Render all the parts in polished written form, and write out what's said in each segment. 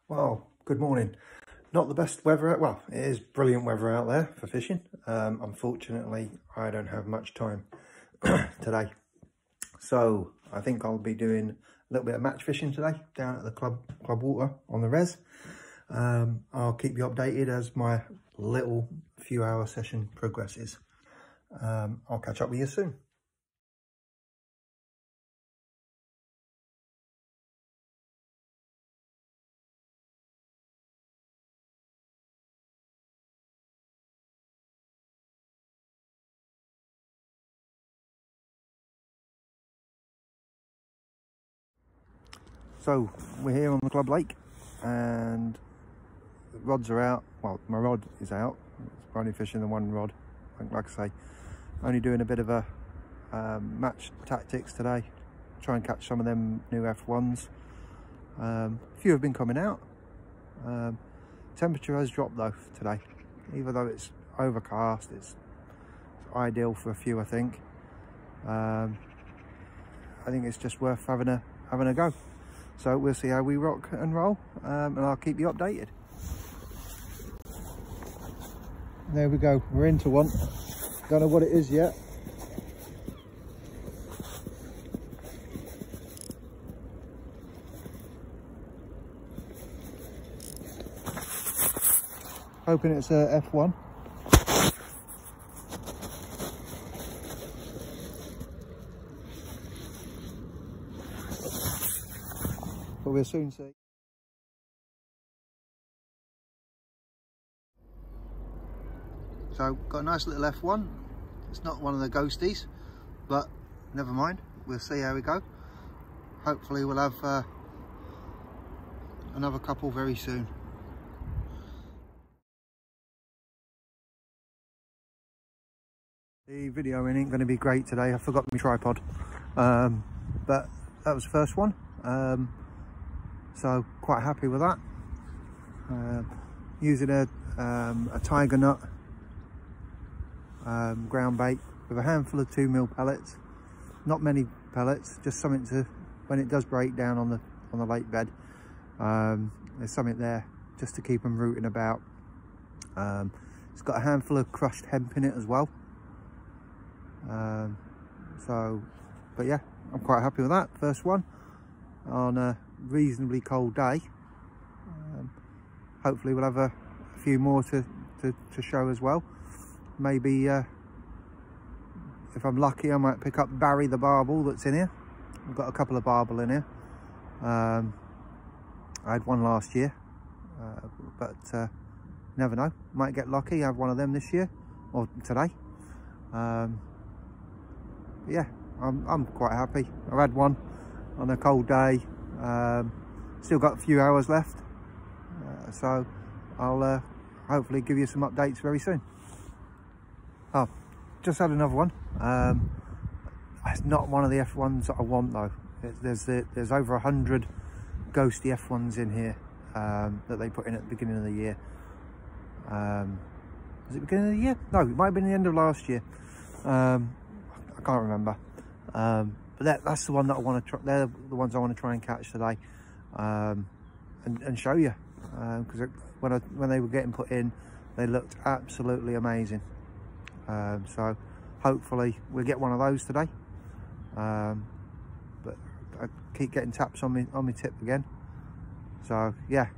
Well, good morning. Not the best weather out, well, it is brilliant weather out there for fishing. Unfortunately, I don't have much time today. So I think I'll be doing a little bit of match fishing today down at the club water on the res. I'll keep you updated as my little few hour session progresses. I'll catch up with you soon. So we're here on the club lake and the rods are out. Well, my rod is out. It's only fishing the one rod. Like I say, only doing a bit of a match tactics today. Try and catch some of them new F1s. A few have been coming out. Temperature has dropped though today. Even though it's overcast, it's ideal for a few, I think. I think it's just worth having a go. So we'll see how we rock and roll, and I'll keep you updated. There we go, we're into one. Don't know what it is yet. Hoping it's a F1. But we'll soon see. So got a nice little F1. It's not one of the ghosties, but never mind. We'll see how we go. Hopefully we'll have another couple very soon. The video ain't going to be great today. I forgot my tripod, but that was the first one. So quite happy with that. Using a tiger nut ground bait with a handful of 2mm pellets. Not many pellets, just something to, when it does break down on the lake bed, there's something there just to keep them rooting about. It's got a handful of crushed hemp in it as well. But yeah, I'm quite happy with that. First one on a reasonably cold day. Hopefully we'll have a few more to show as well. Maybe if I'm lucky, I might pick up Barry the barbel that's in here. I've got a couple of barbel in here. I had one last year, but never know, might get lucky, have one of them this year or today. Yeah, I'm quite happy. I've had one on a cold day. Still got a few hours left, so I'll hopefully give you some updates very soon. Oh, just had another one. It's not one of the F1s that I want though. There's over 100 Ghostie F1s in here that they put in at the beginning of the year. Was it beginning of the year? No, it might have been the end of last year. I can't remember. But that's the one that I want to try. They're the ones I want to try and catch today, and show you. Because when they were getting put in, they looked absolutely amazing. So hopefully we'll get one of those today. But I keep getting taps on my tip again. So yeah,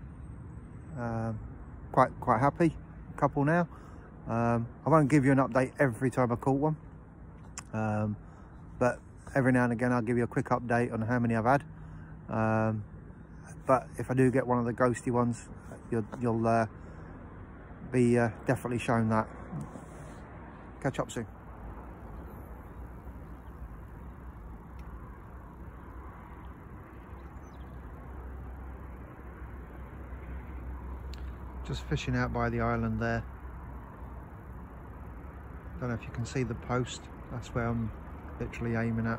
quite happy. Couple now. I won't give you an update every time I caught one. But every now and again I'll give you a quick update on how many I've had. But if I do get one of the ghosty ones, you'll be definitely shown that. Catch up soon. Just fishing out by the island there. Don't know if you can see the post. That's where I'm literally aiming at.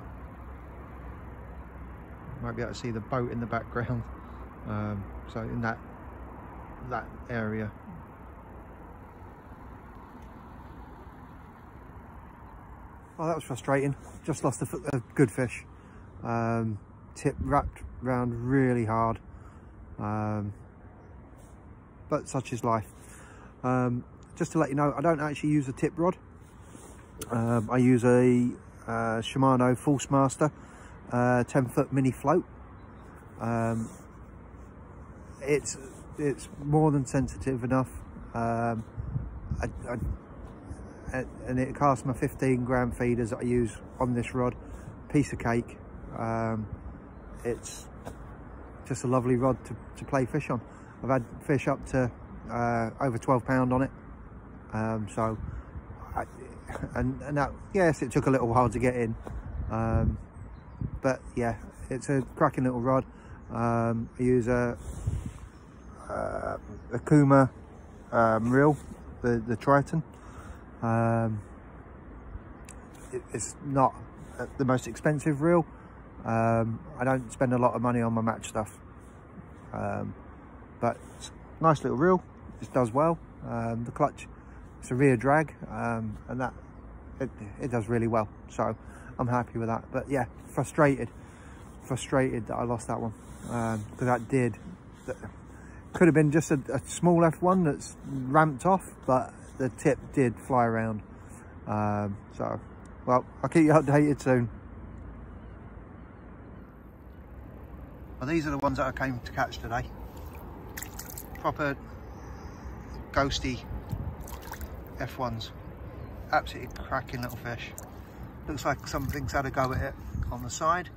Might be able to see the boat in the background. So in that area. Oh, that was frustrating. Just lost a good fish. Tip wrapped round really hard. but such is life. Just to let you know, I don't actually use a tip rod. I use a Shimano Force Master 10-foot mini float. It's more than sensitive enough, and it casts my 15-gram feeders that I use on this rod. Piece of cake. It's just a lovely rod to play fish on. I've had fish up to over 12 pound on it. So and that, yes, it took a little while to get in, but yeah, it's a cracking little rod. I use a Kuma reel, the Triton. It's not the most expensive reel. I don't spend a lot of money on my match stuff, but it's a nice little reel. It does well. The clutch, it's a rear drag, and that it does really well, so I'm happy with that. But yeah, frustrated that I lost that one, because that could have been just a small F1 that's ramped off, but the tip did fly around. So, well, I'll keep you updated soon. Well, these are the ones that I came to catch today. Proper Ghostie F1s. Absolutely cracking little fish. Looks like something's had a go at it on the side,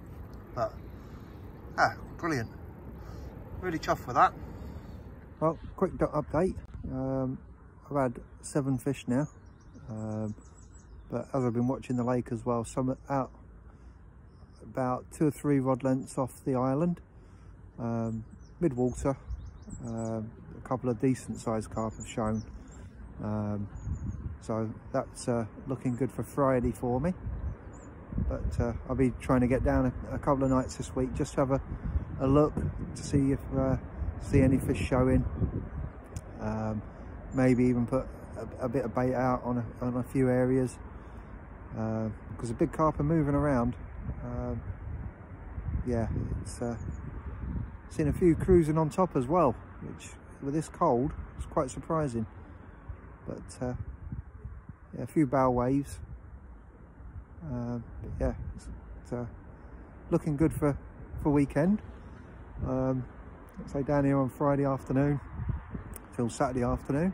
but brilliant. Really chuffed with that. Well, quick update. I've had 7 fish now, but as I've been watching the lake as well, some out about 2 or 3 rod lengths off the island, mid-water. A couple of decent sized carp have shown, so that's looking good for Friday for me. But I'll be trying to get down a couple of nights this week, just to have a look to see if see any fish showing. Maybe even put a bit of bait out on a few areas, because the big carp are moving around. Yeah, it's seen a few cruising on top as well, which with this cold is quite surprising. But yeah, a few bow waves. But yeah, it's looking good for weekend. Let's say down here on Friday afternoon till Saturday afternoon.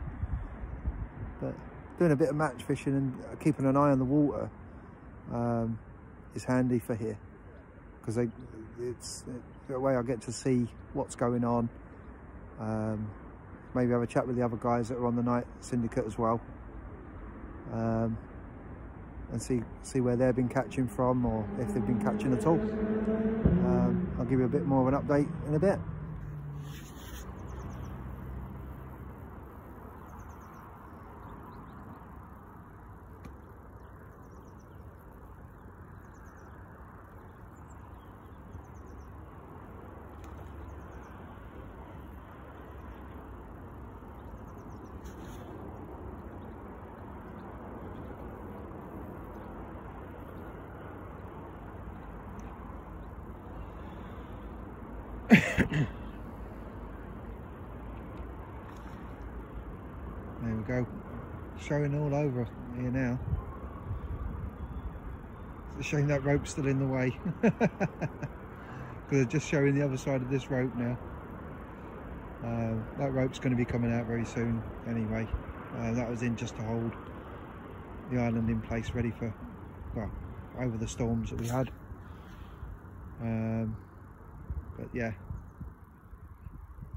But doing a bit of match fishing and keeping an eye on the water is handy for here, because it's the way I get to see what's going on. Maybe have a chat with the other guys that are on the night syndicate as well, and see where they've been catching from, or if they've been catching at all. I'll give you a bit more of an update in a bit. There we go, showing all over here now. It's a shame that rope's still in the way, because they're just showing the other side of this rope now. That rope's going to be coming out very soon anyway. That was in just to hold the island in place, ready for, well, over the storms that we had. But yeah,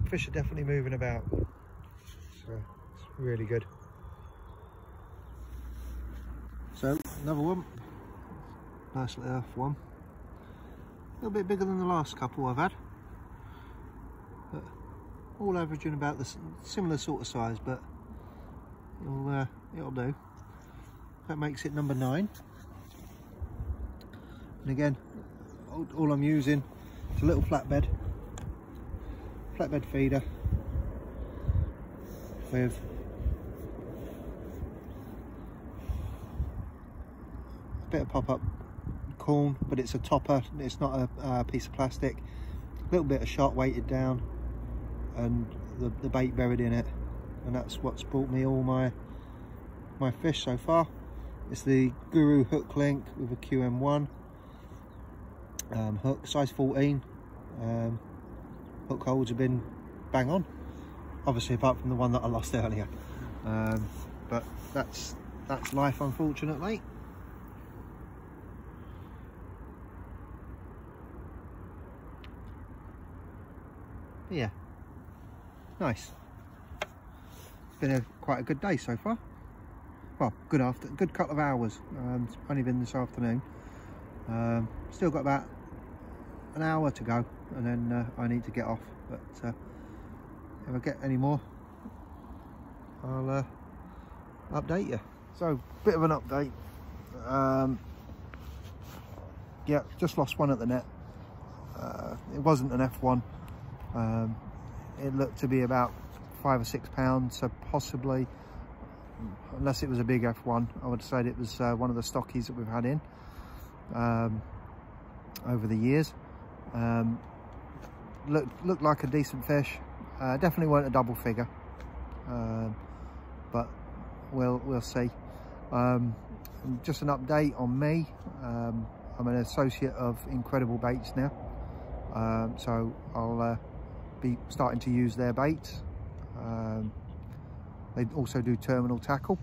fish are definitely moving about, so it's really good. So another one, nice little F1, a little bit bigger than the last couple I've had, but all averaging about the similar sort of size, but it'll do. That makes it number 9. And again, all I'm using is a little flatbed feeder with a bit of pop-up corn, but it's a topper, it's not a piece of plastic. A little bit of shot weighted down, and the bait buried in it, and that's what's brought me all my fish so far. It's the Guru hook link with a QM1 hook, size 14. Hook holds have been bang on, obviously apart from the one that I lost earlier, but that's life, unfortunately. Yeah, nice. It's been quite a good day so far. Well, good couple of hours. It's only been this afternoon. Still got about an hour to go, and then I need to get off. But if I get any more, I'll update you. So, bit of an update. Yeah, just lost one at the net. It wasn't an F1. It looked to be about 5 or 6 pounds, so possibly, unless it was a big F1, I would say it was one of the stockies that we've had in over the years. Looked like a decent fish. Definitely weren't a double figure, but we'll see. Just an update on me. I'm an associate of Incredible Baits now, so I'll be starting to use their baits. They also do terminal tackle,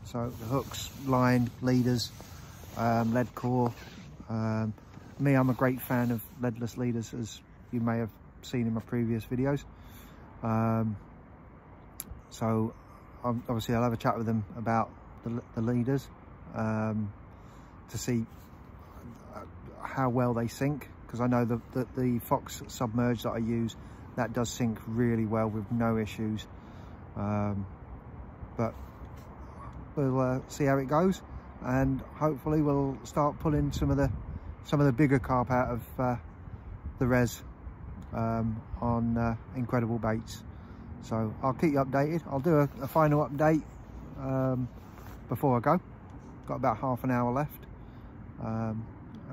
so the hooks, line, leaders, lead core. Me, I'm a great fan of leadless leaders, as you may have seen in my previous videos. So obviously I'll have a chat with them about the leaders, to see how well they sink, because I know that the Fox Submerge that I use, that does sink really well with no issues. But we'll see how it goes, and hopefully we'll start pulling some of the bigger carp out of the res on Incredible Baits. So I'll keep you updated. I'll do a final update before I go. Got about half an hour left, and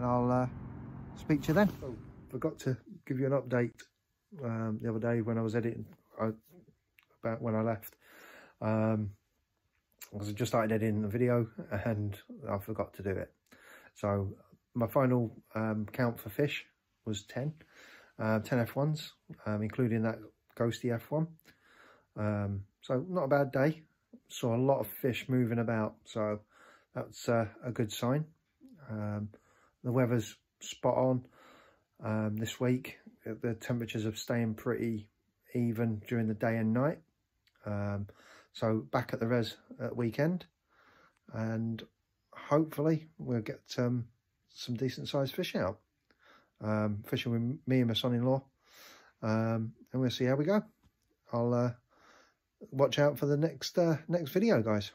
I'll speak to you then. So, forgot to give you an update the other day when I was editing, about when I left, because I just started editing the video and I forgot to do it. So my final count for fish was 10 F1s, including that Ghostie F1. So not a bad day. Saw a lot of fish moving about, so that's a good sign. The weather's spot on this week. The temperatures are staying pretty even during the day and night. So back at the res at weekend, and hopefully we'll get some decent sized fish out. Fishing with me and my son-in-law, and we'll see how we go. I'll watch out for the next video, guys.